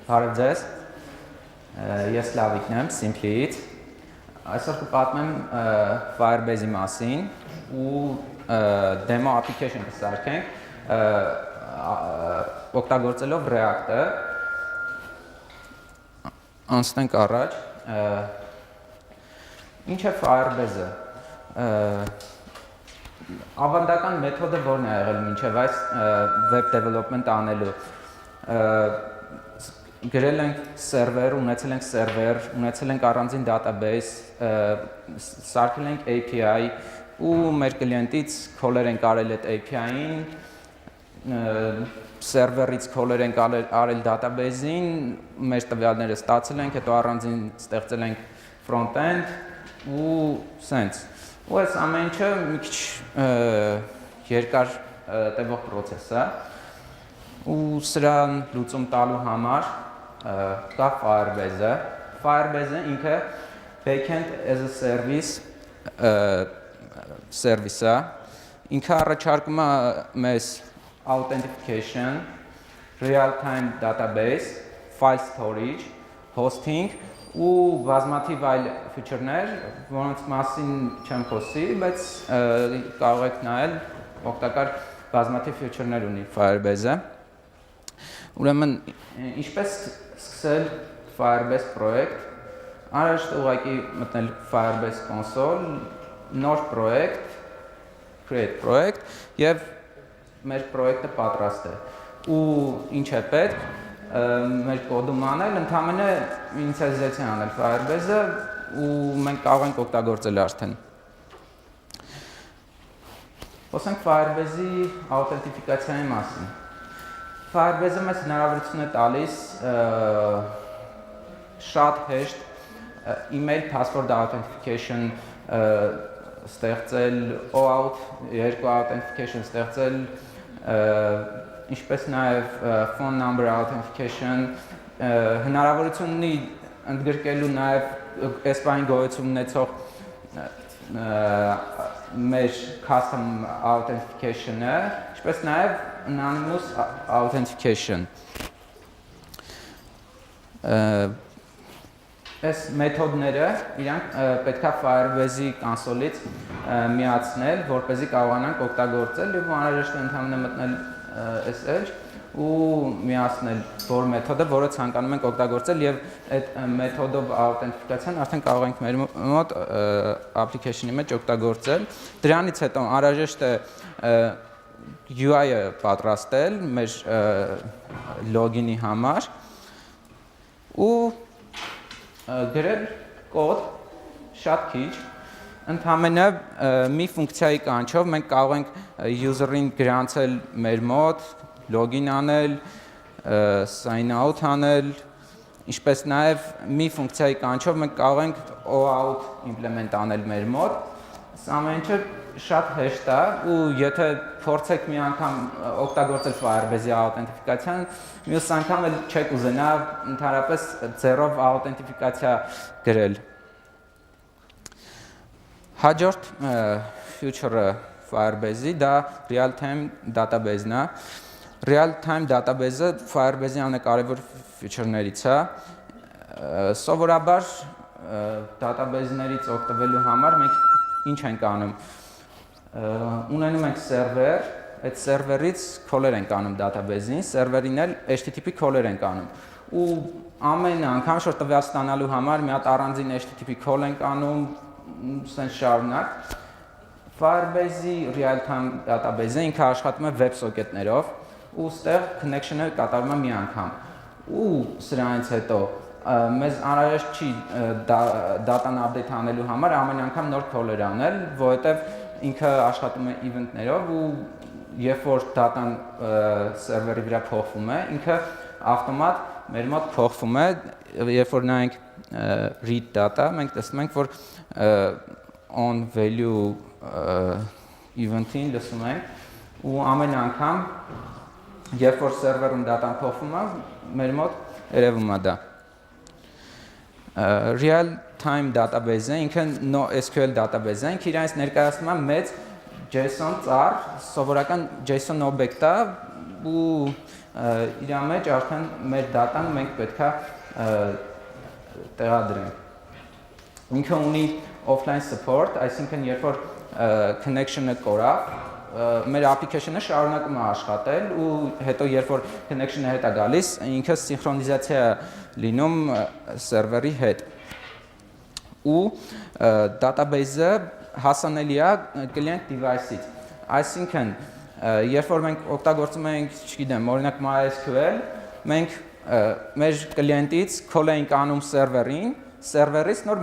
Բարև ձեզ, ես Slavikն եմ, Simply-ից, այսօր կպատմեմ Firebase-ի մասին ու demo application կսարքենք օգտագործելով React-ը, անցնենք առաջ, ինչ է Firebase-ը, ավանդական մեթոդը որն է եղել մինչև այս web development անելու, գրել ենք սերվեր, ունեցել ենք սերվեր, ունեցել ենք առանձին database, սարքել ենք API ու մեր կլիենտից call-եր ենք արել այդ API-ին, սերվերից call-եր ենք արել database-ին, մեր տվյալները ստացել ենք, հետո առանձին ստեղծել ենք front-end ու սենց։ Ու այս ամեն ինչը մի քիչ երկար տևող process է ու սրան լուծում տալու համար կա Firebase-ը։ Firebase-ը ինքը backend as a service service-ը, ինքը առաջարկում է մեզ authentication, real-time database, file storage, hosting ու բազմաթիվ այլ feature-ներ, որոնց մասին չեմ խոսի, բայց կարող եք նայել, օգտակար բազմաթիվ feature-ներ ունի Firebase-ը։ Ուրեմն, ինչպես սկսել Firebase պրոյեկտ, առաջ ուղղակի մտնել Firebase console, նոր պրոյեկտ, create պրոյեկտ և մեր պրոյեկտը պատրաստ է։ Ու ինչ է պետք, մեր կոդում անել, ընդամենը ինիցիալիզացիա անել Firebase-ը ու մենք կարող ենք օգտագործել արդեն։ Խոսենք Firebase-ի աութենտիֆիկացիայի մասին։ Firebase-ը մեզ հնարավորություն է տալիս շատ հեշտ email password authentication ստեղծել, OAuth 2 authentication ստեղծել, ինչպես նաև phone number authentication, հնարավորություն ունի ընդգրկելու նաև S-բային գոյություն ունեցող մեր custom authentication-ը, ինչպես նաև anonymous authentication։ Այս մեթոդները իրանք պետք է Firebase-ի կոնսոլից միացնել, որպեսզի կարողանանք օգտագործել և անհրաժեշտ է ընդհանրապես մտնել SL ու միացնել որ մեթոդը, որը ցանկանում ենք օգտագործել և այդ մեթոդով աութենտիֆիկացիան արդեն կարող ենք մեր մոտ application-ի մեջ օգտագործել։ Դրանից հետո անհրաժեշտ է UI-ը պատրաստել մեր login-ի համար ու գրել կոդ շատ քիչ, ընդամենը մի ֆունկցիայի կանչով մենք կարող ենք user-ին գրանցել մեր մոտ, login անել, sign out անել, ինչպես նաև մի ֆունկցիայի կանչով մենք կարող ենք OAuth implement անել մեր մոտ։ Սա ամեն ինչը շատ հեշտ է ու եթե փորձեք մի անգամ օգտագործել Firebase-ի աութենտիֆիկացիան, մյուս անգամ էլ չեք ուզենա ընդհանրապես ձեռով աութենտիֆիկացիա գրել։ Հաջորդ feature-ը Firebase-ի դա real-time database-ն է։ Real-time database-ը Firebase-ի ամենակարևոր feature-ներից է։ Սովորաբար database-ներից օգտվելու համար մենք ինչ ենք անում։ Ունենում ենք սերվեր, այդ սերվերից call-եր ենք անում database-ին, սերվերին էլ HTTP call-եր ենք անում։ Ու ամեն անգամ որ տվյալ ստանալու համար մի հատ առանձին HTTP call ենք անում, սենց շարունակ։ Firebase-ի real-time database-ը ինքը աշխատում է WebSocket-ներով ու ստեղ connection-ը կատարվում է մի անգամ։ Ու սրանից հետո մեզ անհրաժեշտ չի data-ն update անելու համար ամեն անգամ նոր call-եր անել, որովհետև ինքը աշխատում է event-ներով ու երբ որ data-ն սերվերի վրա փոխվում է, ինքը ավտոմատ մեր մոտ փոխվում է, երբ որ նայենք read data, մենք տեսնում ենք, որ on value event-ին լսում ենք ու ամեն անգամ երբ որ սերվերում data-ն փոխվում է, մեր մոտ երևում է դա։ Real-time database-ը, ինքը NoSQL database-ը, ինքը իրանից ներկայացնում է մեծ JSON ծառ, սովորական JSON object-ը, ու իր մեջ արդեն մեր դատան մենք պետք է տեղադրենք։ Ինքը ունի offline support, այսինքն երբ որ connection-ը կորավ, մեր application-ը շարունակում է աշխատել ու հետո երբ որ connection-ը հետ է գալիս, ինքը սինխրոնիզացիա լինում սերվերի հետ։ Ու database-ը հասանելի է client device-ից։ Այսինքն, երբ որ մենք օգտագործում ենք, չգիտեմ, օրինակ MySQL, մենք մեր կլիենտից call ենք անում սերվերին, սերվերից նոր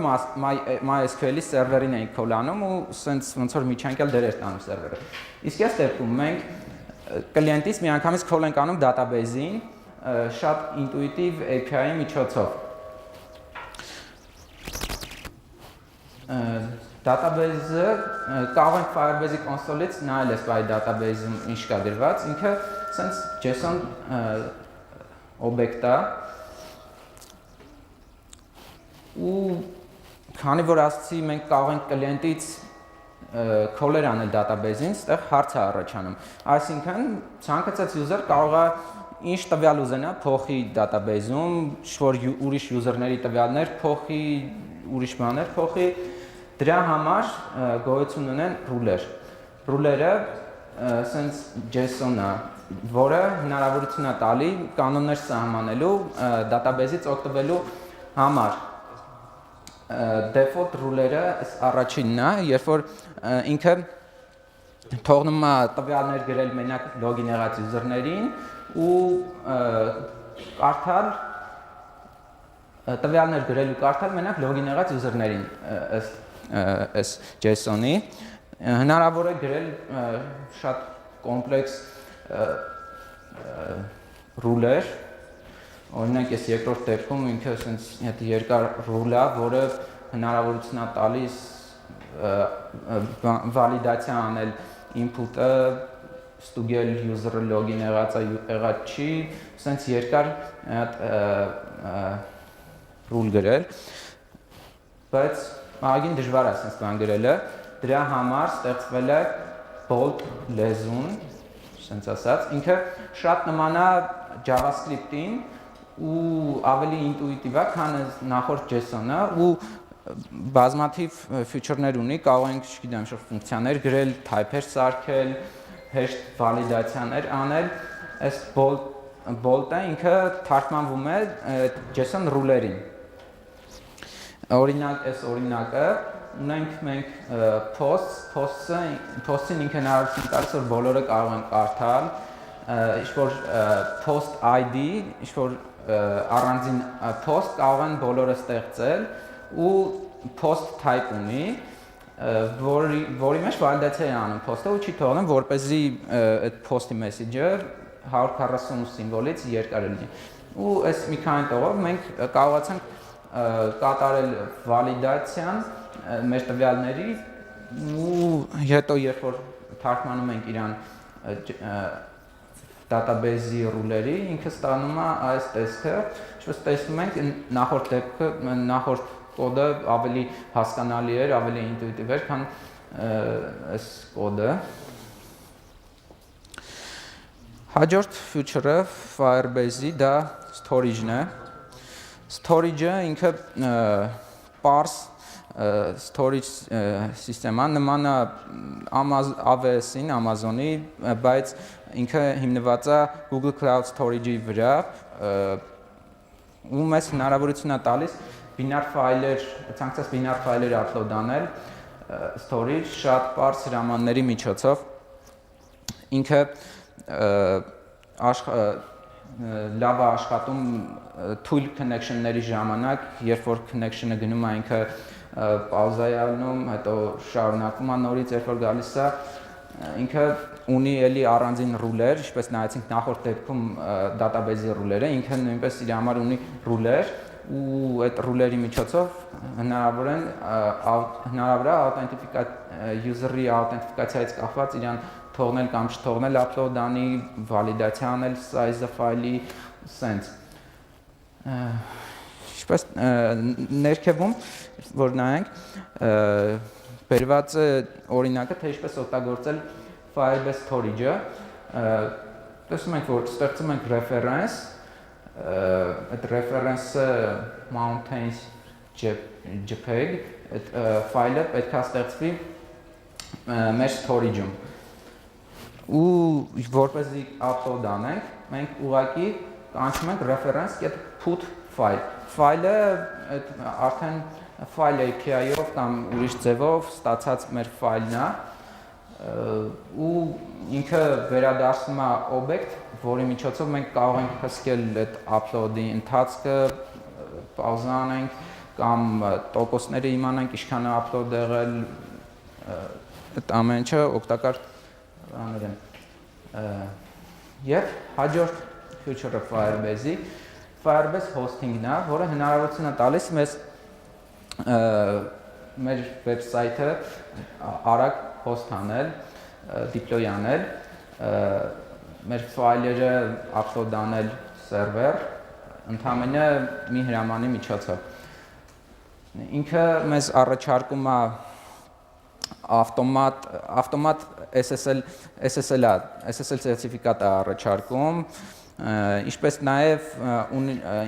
MySQL-ի սերվերին ենք call անում ու սենց ոնց որ միջանկյալ դեր էր տանում սերվերը։ Իսկ այս դեպքում մենք կլիենտից միանգամից call ենք անում database-ին շատ ինտուիտիվ API-ի միջոցով։ Database-ը կարող ենք Firebase-ի կոնսոլից նայել այս բայ database-ում ինչ կա դրված, ինքը սենց JSON օբյեկտ է ու քանի որ ասացի մենք կարող ենք կլիենտից call-էր անել database-ին, այստեղ հարց է առաջանում։ Այսինքն ցանկացած user կարող է ինչ տվյալ ուզենա փոխի database-ում, ինչ-որ ուրիշ user-ների տվյալներ փոխի, ուրիշ բաներ փոխի, դրա համար գոյություն ունեն ռուլեր։ Ռուլերը սենց JSON-ը, որը հնարավորություն է տալի կանոններ սահմանելու database-ից օգտվելու համար։ Default ռուլերը առաջինն է, երբ որ ինքը թողնում է տվյալներ գրել մենակ լոգին եղած user-ներին ու կարդալ տվյալներ գրել ու կարդալ մենակ լոգին եղած user-ներին այս JSON-ի։ Հնարավոր է գրել շատ կոմպլեքս ռուլեր, օրինակ ես երկրորդ դեպքում ինքը ասենց հետ երկար ռուլ է, որը հնարավորություն է տալիս վալիդացիա անել input-ը, ստուգել user-ը login եղած չի, ասենց երկար ռուլ գրել, բայց ագին դժվար է ասենց բան գրելը, դրա համար ստեղծվել է bold լեզուն, ասենց ասած, ինքը շատ նման է JavaScript-ին ու ավելի ինտուիտիվ է, քան նախորդ JSON-ը ու բազմաթիվ feature-ներ ունի, կարող ենք, չգիտեմ, ինչ-որ ֆունկցիաներ գրել, type-եր սարքել, հեշտ վալիդացիաներ անել, այս bold-ը ինքը թարգմանվում է JSON ռուլերին։ Օրինակ, այս օրինակը ունենք մենք post-ին ինքը հնարավորություն տալիս, որ բոլորը կարող են կարդալ, ինչ-որ post ID, ինչ-որ առանձին post կարող են բոլորը ստեղծել ու post type ունի, որի մեջ վալիդացիա է անում post-ը ու չի թողնում, որպեսզի այդ post-ի message-ը 140 սիմվոլից երկար լինի։ Ու այս մի քանի տողով մենք կարողացանք կատարել վալիդացիան մեր տվյալների ու հետո երբ որ թարգմանում ենք իրան database-ի ռուլերի, ինքը ստանում է այս տեսքը, ինչպես տեսնում ենք նախորդ կոդը ավելի հասկանալի էր, ավելի ինտուիտիվ էր, քան այս կոդը։ Հաջորդ feature-ը Firebase-ի դա storage-ն է։ Storage-ը ինքը parse storage սիստեմա նման է AWS-ին, Amazon-ի, բայց ինքը հիմնված է Google Cloud Storage-ի վրա ու մեզ հնարավորություն է տալիս բինար ֆայլեր, ցանկացած բինար ֆայլեր upload անել storage շատ པարզ հրամանների միջոցով։ Ինքը լավ է աշխատում թույլ connection-ների ժամանակ, երբ որ connection-ը գնում է ինքը պաուզա է անում, հետո շարունակում է նորից, երբ որ գալիս է, ինքը ունի էլի առանձին ռուլեր, ինչպես նայեցինք նախորդ դեպքում database-ի ռուլերը, ինքը նույնպես իր համար ունի ռուլեր ու այդ ռուլերի միջոցով հնարավոր է user-ի authentification-ից կախված իրան թողնել կամ չթողնել upload անի, վալիդացիա անել size-ը ֆայլի, սենց։ Ինչպես ներքևում, որ նայենք, բերված է օրինակը, թե ինչպես օգտագործել Firebase storage-ը, տեսնում ենք, որ ստեղծում ենք reference, այդ reference-ը mountains JPEG, այդ ֆայլը պետք է ստեղծվի մեր storage-ում։ Ու որպեսզի upload անենք, մենք ուղղակի կանչում ենք reference.put file։ Ֆայլը արդեն file API-ով կամ ուրիշ ձևով ստացած մեր ֆայլն է, ու ինքը վերադարձնում է օբյեկտ, որի միջոցով մենք կարող ենք հսկել այդ upload-ի ընթացքը, պաուզա անենք կամ տոկոսները իմանանք ինչքան է upload եղել, այդ ամեն ինչը օգտակար անել են։ Եվ հաջորդ feature-ը Firebase-ի Firebase hosting-ն է, որը հնարավորություն է տալիս մեզ մեր website-ը արագ host անել, deploy անել, մեր ֆայլերը upload անել server, ընդամենը մի հրամանի միջոցով։ Ինքը մեզ առաջարկում է ավտոմատ SSL սերտիֆիկատ է առաջարկում, ինչպես նաև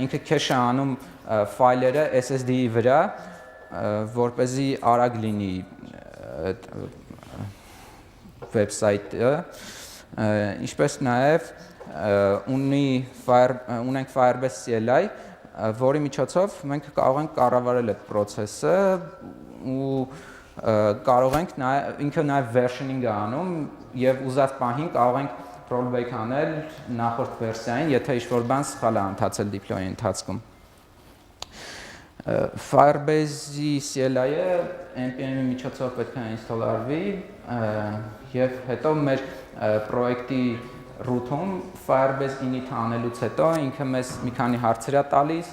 ինքը cache է անում ֆայլերը SSD-ի վրա, որպեսզի արագ լինի website-ը, ինչպես նաև ունենք Firebase CLI, որի միջոցով մենք կարող ենք կառավարել այդ process-ը ու կարող ենք ինքը նաև versioning է անում եւ ուզած պահին կարող ենք rollback անել նախորդ վերսիային, եթե ինչ-որ բան սխալ է ընթացել deploy-ի ընթացքում։ Firebase-ի CLI-ը npm-ի միջոցով պետք է install արվի եւ հետո մեր պրոյեկտի root-ում Firebase init անելուց հետո ինքը մեզ մի քանի հարցեր է տալիս,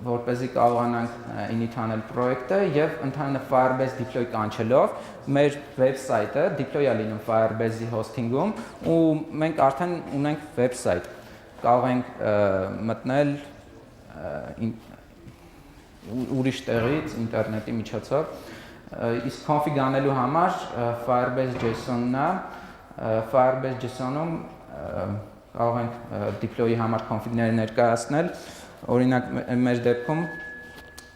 որպեսզի կարողանանք init անել պրոյեկտը եւ ընդհանուր Firebase deploy կանչելով մեր website-ը deploy է լինում Firebase-ի hosting-ում ու մենք արդեն ունենք website, կարող ենք մտնել ուրիշ տեղից ինտերնետի միջոցով, իսկ config անելու համար Firebase JSON-ն է, Firebase JSON-ում կարող ենք deploy-ի համար config-ները ներկայացնել, օրինակ մեր դեպքում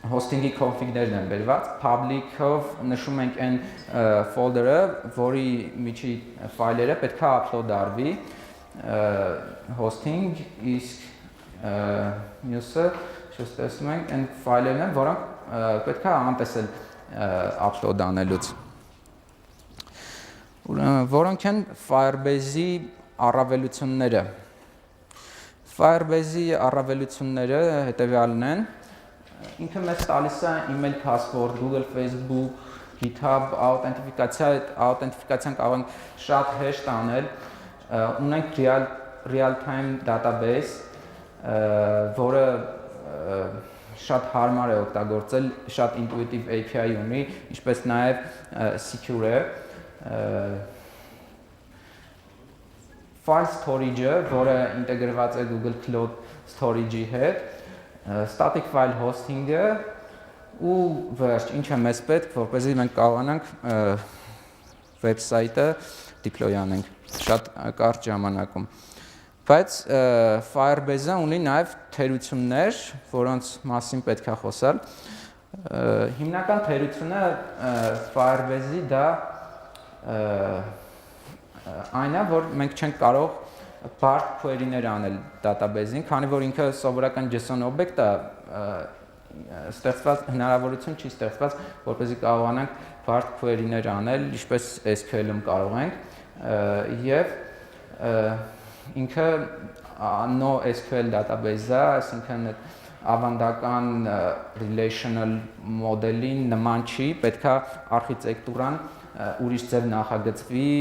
hosting-ի config-ներն են բերված, public-ով նշում ենք այն folder-ը, որի միջի ֆայլերը պետք է upload արվի hosting, իսկ մյուսը տեսնում ենք այն ֆայլերն են, որոնք պետք է անտեսել upload անելուց։ Որոնք են Firebase-ի առավելությունները։ Firebase-ի առավելությունները հետևյալն են։ Ինքը մեզ տալիս է email password, Google, Facebook, GitHub authentification կարող ենք շատ հեշտ անել։ Ունենք real-time database, որը շատ հարմար է օգտագործել, շատ intuitive API ունի, ինչպես նաև secure է։ File storage-ը, որը ինտեգրված է Google Cloud Storage-ի հետ, static file hosting-ը ու վերջ, ինչ է մեզ պետք, որպեսզի մենք կարողանանք website-ը deploy անենք շատ կարճ ժամանակում։ Բայց Firebase-ը ունի նաև թերություններ, որոնց մասին պետք է խոսալ։ Հիմնական թերությունը Firebase-ի դա այն է, որ մենք չենք կարող բարդ query-ներ անել database-ին, քանի որ ինքը սովորական JSON օբյեկտ է, ստեղծված հնարավորություն չի ստեղծված, որպեսզի կարողանանք բարդ query-ներ անել, ինչպես SQL-ում կարող ենք, եւ ինքը NoSQL database է, այսինքն ավանդական relational մոդելին նման չի, պետք է արխիտեկտուրան ուրիշ ձև նախագծվի,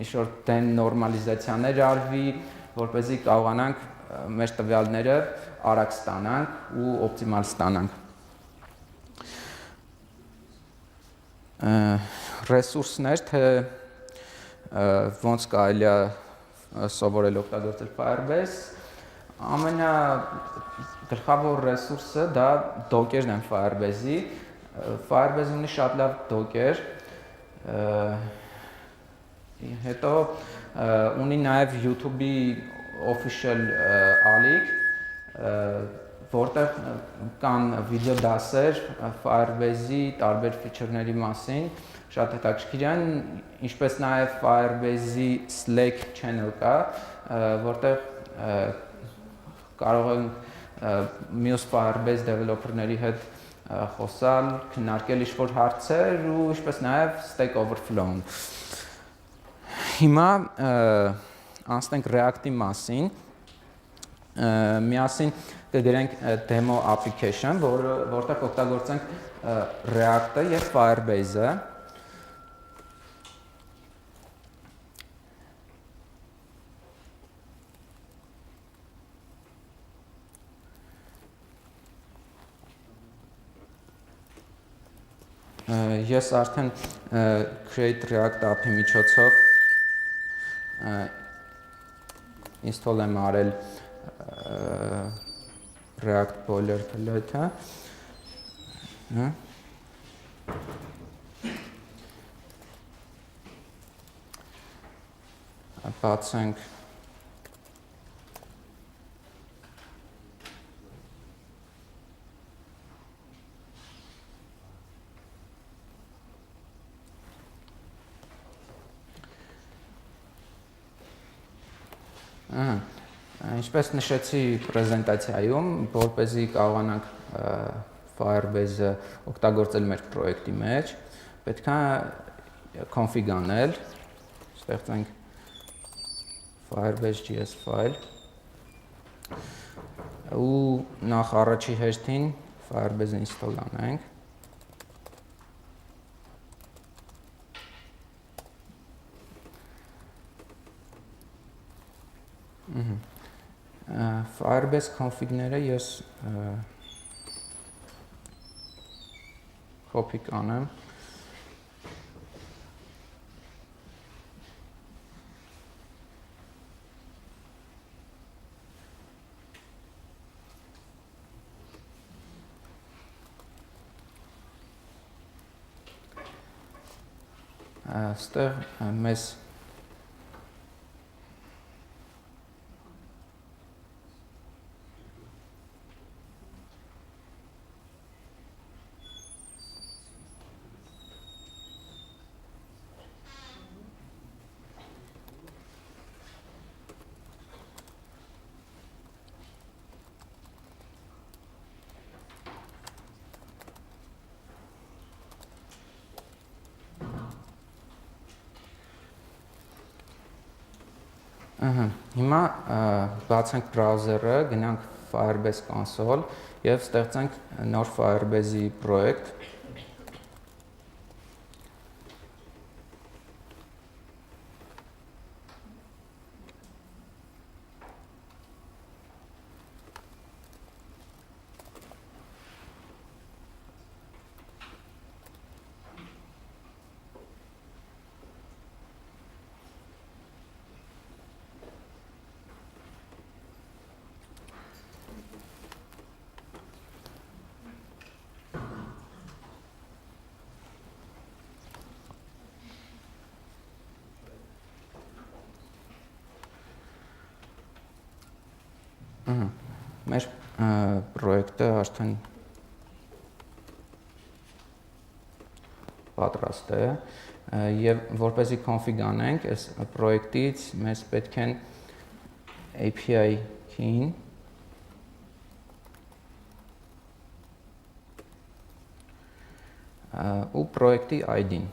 ինչ-որ դեն նորմալիզացիաներ արվի, որպեսզի կարողանանք մեր տվյալները արագ ստանանք ու օպտիմալ ստանանք։ Ռեսուրսներ, թե ոնց կարելի է սովորել օգտագործել Firebase, ամենագլխավոր ռեսուրսը դա դոկերն են Firebase-ի։ Firebase ունի շատ լավ դոկեր, Հետո ունի նաև YouTube-ի official ալիք, որտեղ կան վիդեո դասեր Firebase-ի տարբեր feature-ների մասին, շատ հետաքրքիր են, ինչպես նաև Firebase-ի Slack channel կա, որտեղ կարող են մյուս Firebase developer-ների հետ խոսալ, քննարկել ինչ-որ հարցեր ու ինչպես նաև Stack Overflow-ն։ Հիմա անցնենք React-ի մասին, միասին կգրենք demo application, որտեղ օգտագործենք React-ը և Firebase-ը։ Ես արդեն create React app-ի միջոցով install եմ արել React boilerplate-ը։ Բացենք Ինչպես նշեցի պրեզենտացիայում, որպեսզի կարողանանք Firebase-ը օգտագործել մեր պրոյեկտի մեջ, պետք է config անել, ստեղծենք Firebase.js file ու նախ առաջի հերթին Firebase-ը install անենք։ Firebase config-ները ես copy կանեմ։ Այստեղ մեզ Հիմա բացենք բրաուզերը, գնանք Firebase console և ստեղծենք նոր Firebase-ի պրոյեկտ։ Մեր պրոյեկտը արդեն պատրաստ է և որպեսզի config անենք, այս պրոյեկտից մեզ պետք են API key-ն ու պրոյեկտի ID-ն։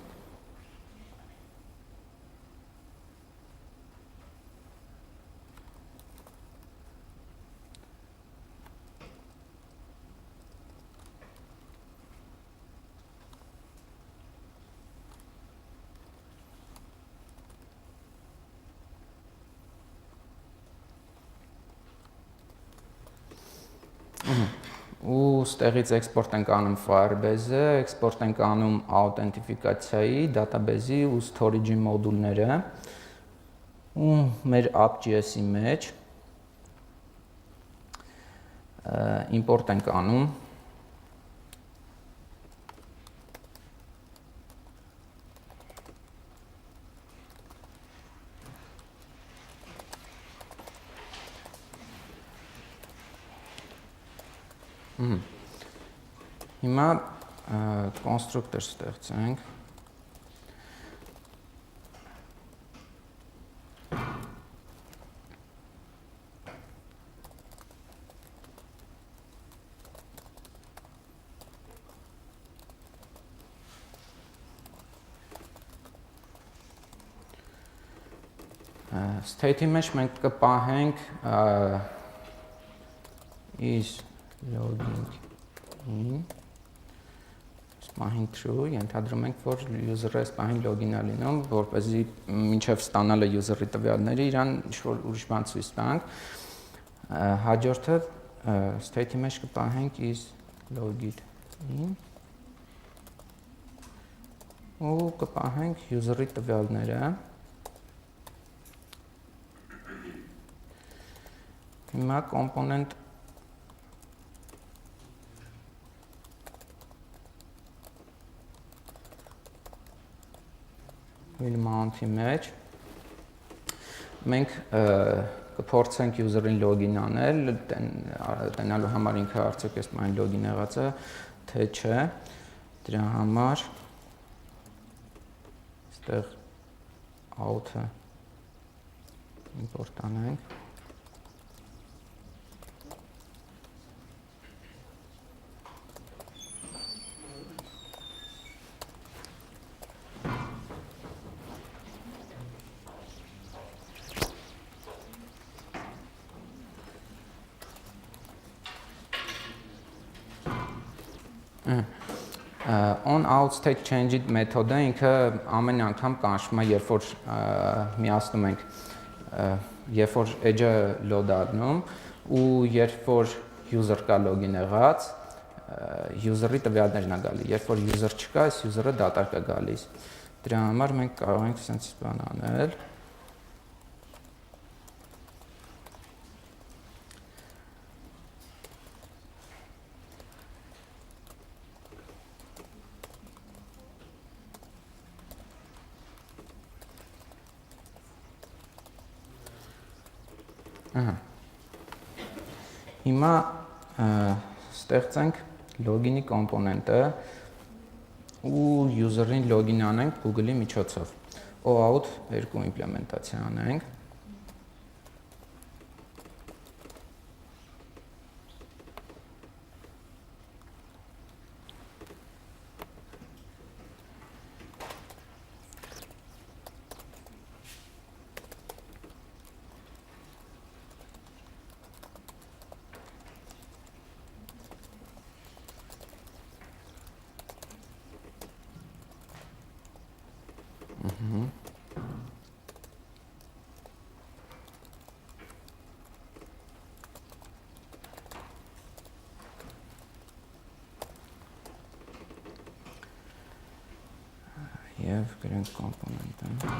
Ու ստեղից էքսպորտ ենք անում Firebase-ը, էքսպորտ ենք անում աուտենտիֆիկացիայի, դատաբեզի ու storage-ի մոդուլները ու մեր app.js-ի մեջ import ենք անում Հիմա constructor ստեղծենք։ State-ի մեջ մենք կպահենք is logging in, սպահենք true, ենթադրում ենք, որ user-ը սպահին login-ա լինում, որպեսզի մինչև ստանալը user-ի տվյալները իրան ինչ-որ ուրիշ բան ցույց տանք։ Հաջորդը state-ի մեջ կպահենք is logged in ու կպահենք user-ի տվյալները։ Հիմա component will mount-ի մեջ մենք կփորձենք user-ին login անել, տենալու համար ինքը արդյոք այս մայն login եղած է, թե չէ, դրա համար այստեղ out-ը import անենք։ On out state change մեթոդը ինքը ամեն անգամ կանչում է, երբ որ միացնում ենք, երբ որ edge-ը load անում ու երբ որ user կա login եղած, user-ի տվյալներն է գալի, երբ որ user չկա, այս user-ը դատարկ է գալիս։ Դրա համար մենք կարող ենք sense բան անել։ Հիմա ստեղծենք login-ի կոմպոնենտը ու user-ին login անենք Google-ի միջոցով։ OAuth 2 իմպլեմենտացիա անենք։ Եվ գրենք կոմպոնենտը։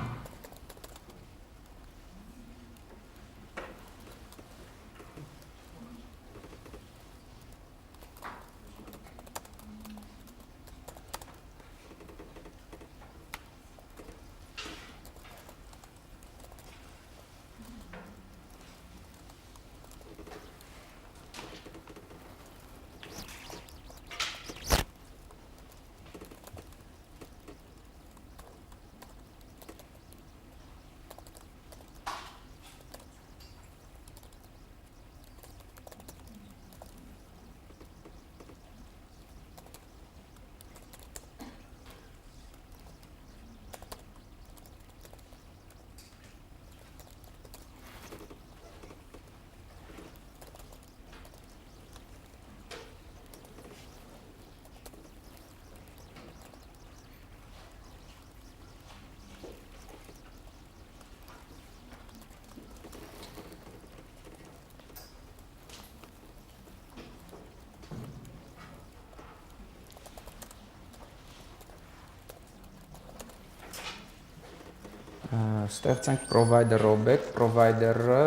Ստեղծենք provider object, provider-ը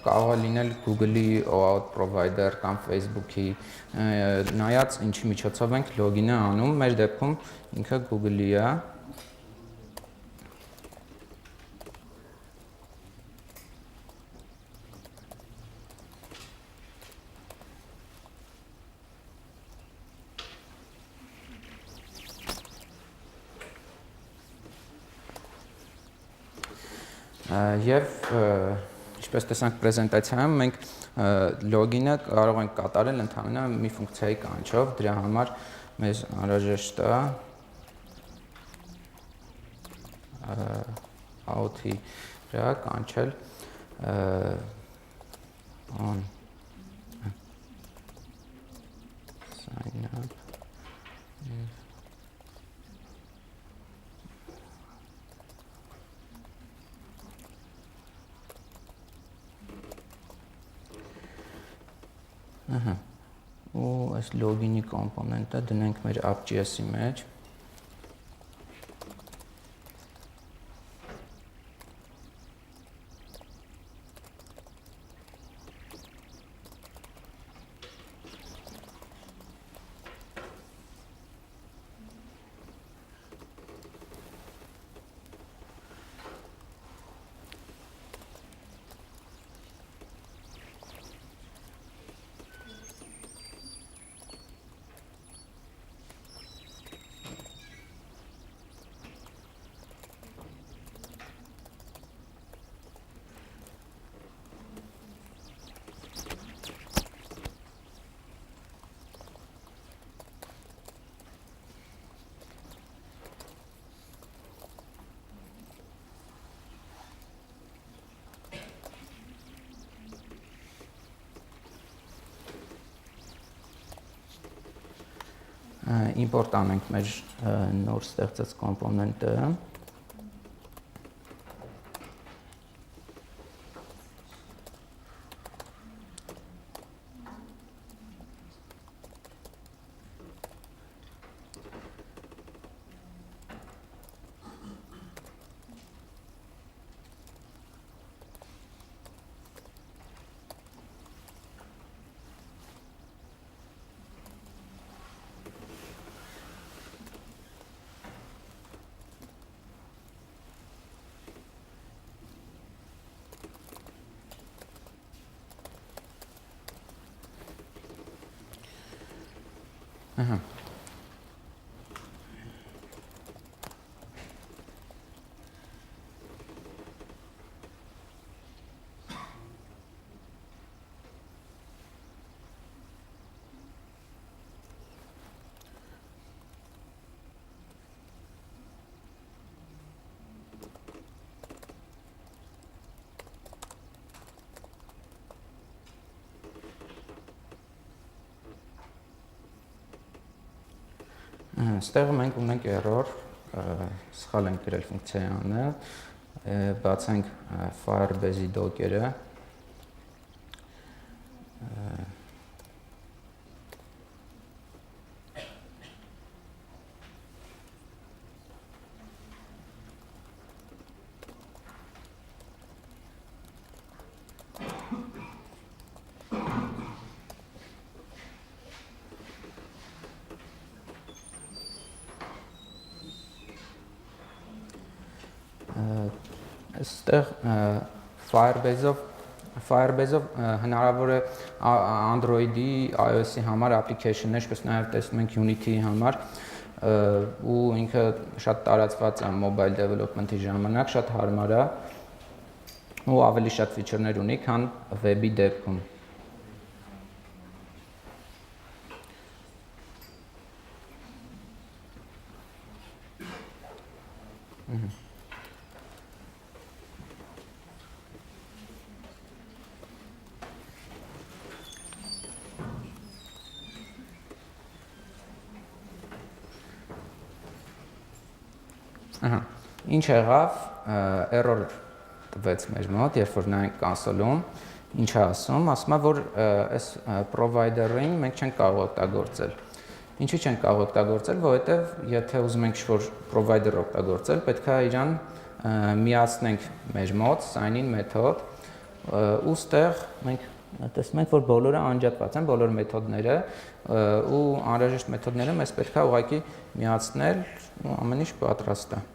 կարող է լինել Google-ի OAuth provider կամ Facebook-ի, նայած ինչի միջոցով ենք login-ը անում, մեր դեպքում ինքը Google-ի է։ Եվ ինչպես տեսանք պրեզենտացիայում, մենք լոգինը կարող ենք կատարել ընդհանրապես մի ֆունկցիայի կանչով, դրա համար մեզ անհրաժեշտ է out-ի վրա կանչել on sign up ու այս login-ի կոմպոնենտը դնենք մեր app.js-ի մեջ import անենք մեր նոր ստեղծած կոմպոնենտը Ստեղ մենք ունենք error, սխալ ենք գրել ֆունկցիայանը, բացենք Firebase-ի դոկերը, այստեղ Firebase-ով հնարավոր է Android-ի, iOS-ի համար application-ներ, ինչպես նաև տեսնում ենք Unity-ի համար, ու ինքը շատ տարածված է mobile development-ի ժամանակ, շատ հարմար է ու ավելի շատ feature-ներ ունի, քան web-ի դեպքում։ Ինչ եղավ, error տվեց մեր մոտ, երբ որ նայենք console-ում, ինչ է ասում, ասում է, որ այս provider-ին մենք չենք կարող օգտագործել։ Ինչու չենք կարող օգտագործել, որովհետև եթե ուզում ենք ինչ-որ provider օգտագործել, պետք է իրան միացնենք մեր մոտ sign-in մեթոդ, ու ստեղ մենք տեսնում ենք, որ բոլորը անջատված են, բոլոր մեթոդները, ու անհրաժեշտ մեթոդները մեզ պետք է ուղղակի միացնել, ու ամեն ինչ պատրաստ է։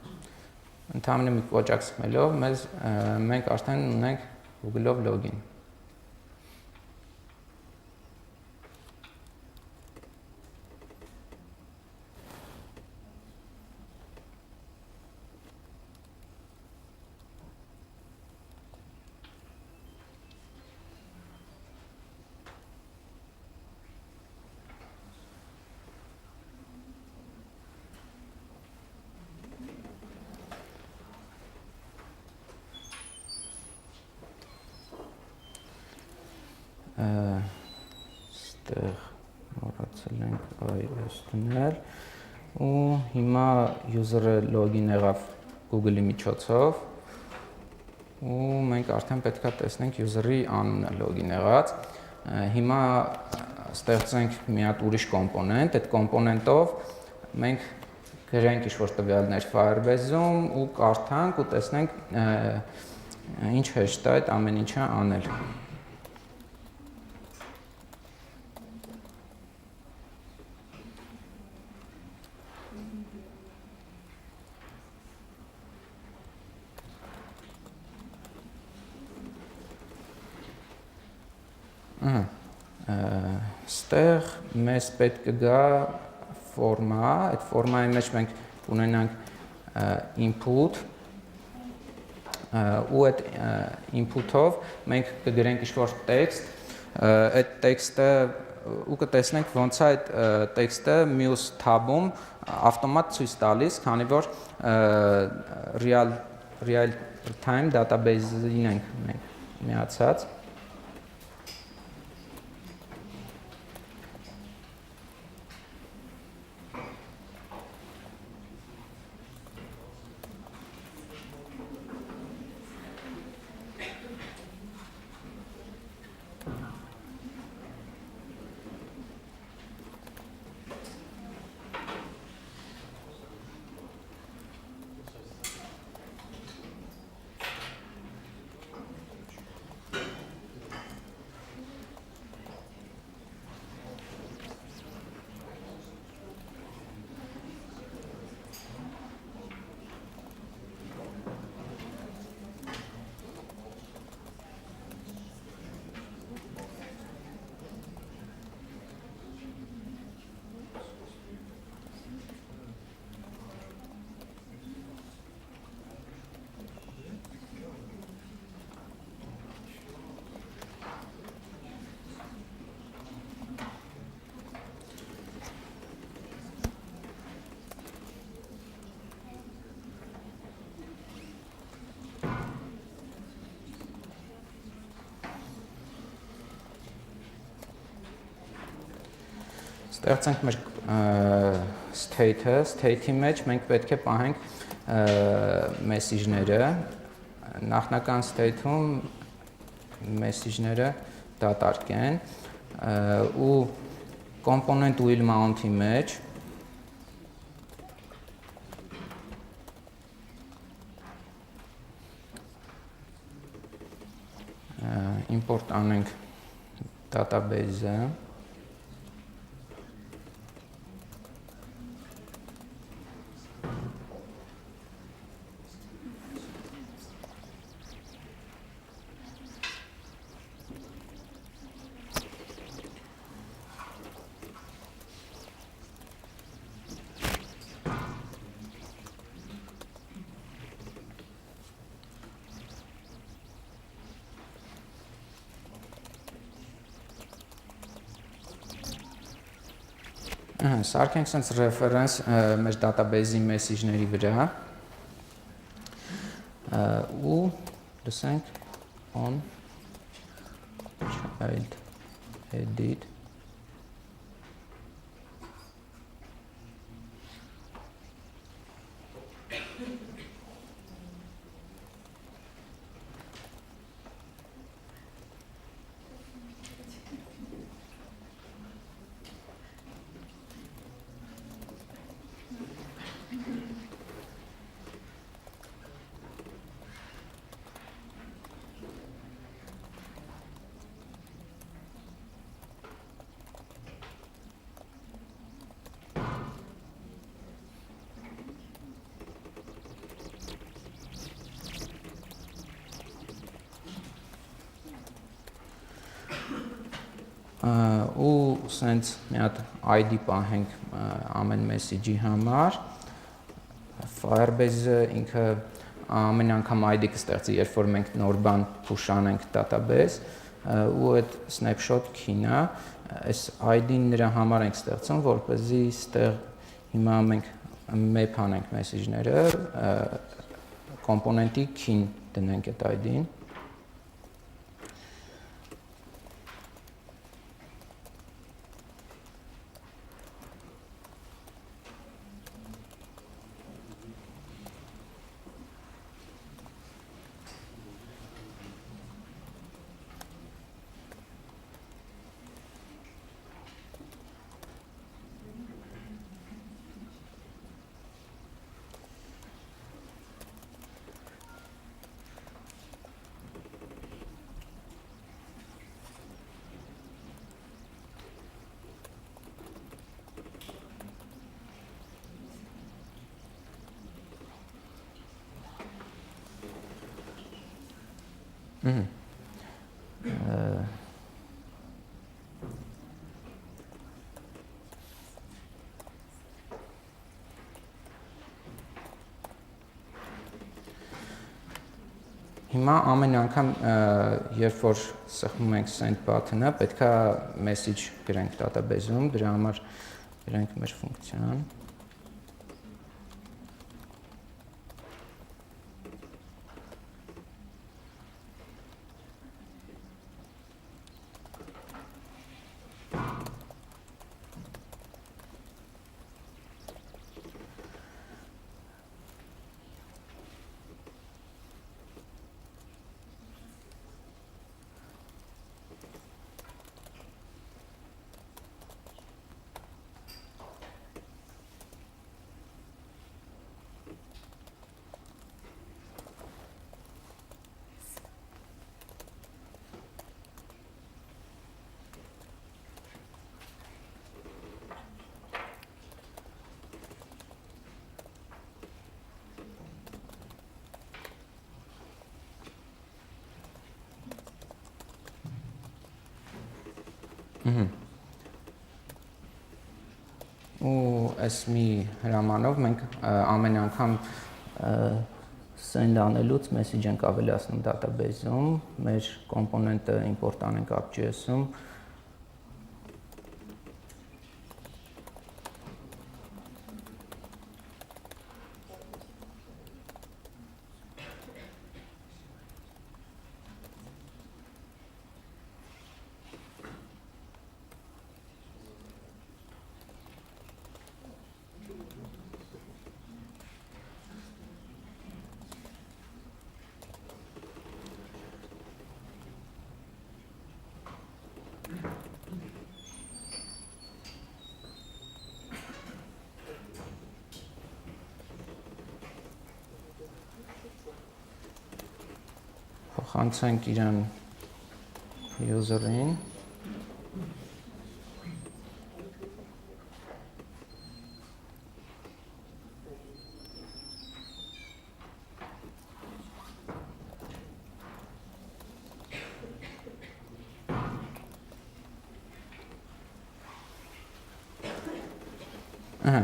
Ընդհանրապես մի կոճակ սկսելով մենք արդեն ունենք Google-ով login։ այստեղ մոռացել ենք այս դնել ու հիմա user-ը login եղավ Google-ի միջոցով ու մենք արդեն պետք է տեսնենք user-ի անունը login եղած հիմա ստեղծենք մի հատ ուրիշ կոմպոնենտ այդ կոմպոնենտով մենք գրենք ինչ-որ տվյալներ Firebase-ում ու կարդանք ու տեսնենք ինչ հեշտ է այդ ամեն ինչը անել Ստեղ մեզ պետք է գա ֆորմա, այդ ֆորմայի մեջ մենք ունենանք input ու այդ input-ով մենք կգրենք ինչ-որ տեքստ, այդ տեքստը ու կտեսնենք ոնց է այդ տեքստը մյուս tab-ում ավտոմատ ցույց տալիս, քանի որ real time database-ին ենք մենք միացած Ստեղծենք մեր state-ը, state-ի մեջ մենք պետք է պահենք message-ները, նախնական state-ում message-ները դատարկ են ու component will mount-ի մեջ import անենք database-ը Սարքենք սենց reference մեր database-ի message-ների վրա ու լսենք on child edit ու սենց մի հատ ID պահենք ամեն message-ի համար Firebase-ը ինքը ամեն անգամ ID կստեղծի, երբ որ մենք նոր բան push անենք database ու այդ snapshot key-ն է, այս ID-ն նրա համար ենք ստեղծում, որպեսզի ստեղ հիմա մենք map անենք message-ները, component-ի key-ն դնենք այդ ID-ն Հիմա ամեն անգամ երբ որ սեղմում ենք send button-ը, պետք է message գրենք database-ում, դրա համար գրենք մեր ֆունկցիան։ Ու այս մի հրամանով մենք ամեն անգամ send անելուց message ենք ավելացնում database-ում, մեր կոմպոնենտը import անենք app.js-ում, փոխանցենք իրան user-ին,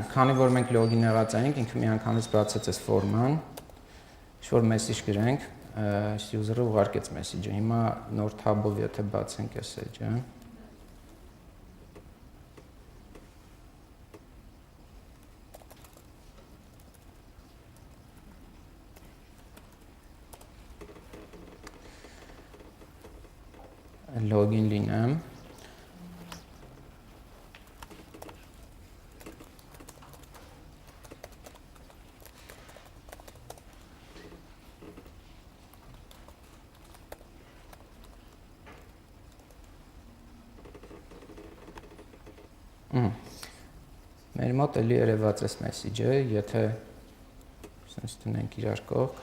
քանի որ մենք login եղած ենք, ինքը միանգամից բացեց այս ֆորման, ինչ-որ message գրենք, այս user-ը ուղարկեց message-ը, հիմա նոր tab-ով եթե բացենք այս edge-ը, login լինեմ, մեր մոտ էլի երևաց այս message-ը, եթե sense տնենք իրար կողք,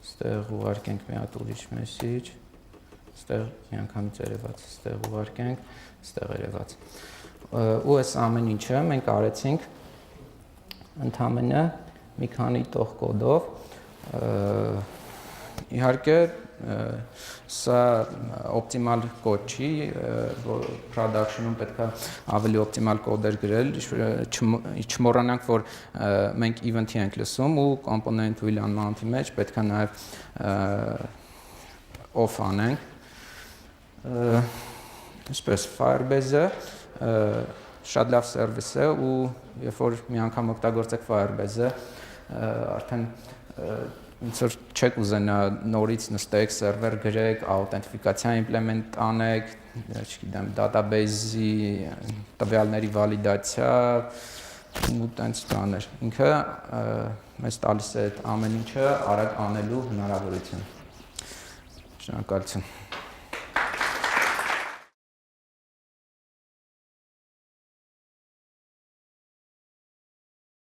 ստեղ ուղարկենք մի հատ ուրիշ message, ստեղ միանգամից երևաց, ստեղ ուղարկենք, ստեղ երևաց։ Ու այս ամեն ինչը մենք արեցինք ընդամենը մի քանի տող կոդով, իհարկե սա օպտիմալ կոդ չի, production-ում պետք է ավելի օպտիմալ կոդեր գրել, չմոռանանք, որ մենք event-ի ենք լսում ու component will unmount-ի մեջ պետք է նաև off անենք։ Այսպես Firebase-ը շատ լավ սերվիս է ու երբ որ մի անգամ օգտագործեք Firebase-ը, արդեն ոնց որ չեք ուզենա նորից նստեք, սերվեր գրեք, աուտենտիֆիկացիա իմպլեմենտ անեք, չգիտեմ, database-ի տվյալների վալիդացիա ու տենց բաներ։ Ինքը մեզ տալիս է այդ ամեն ինչը արագ անելու հնարավորություն։ Շնորհակալություն։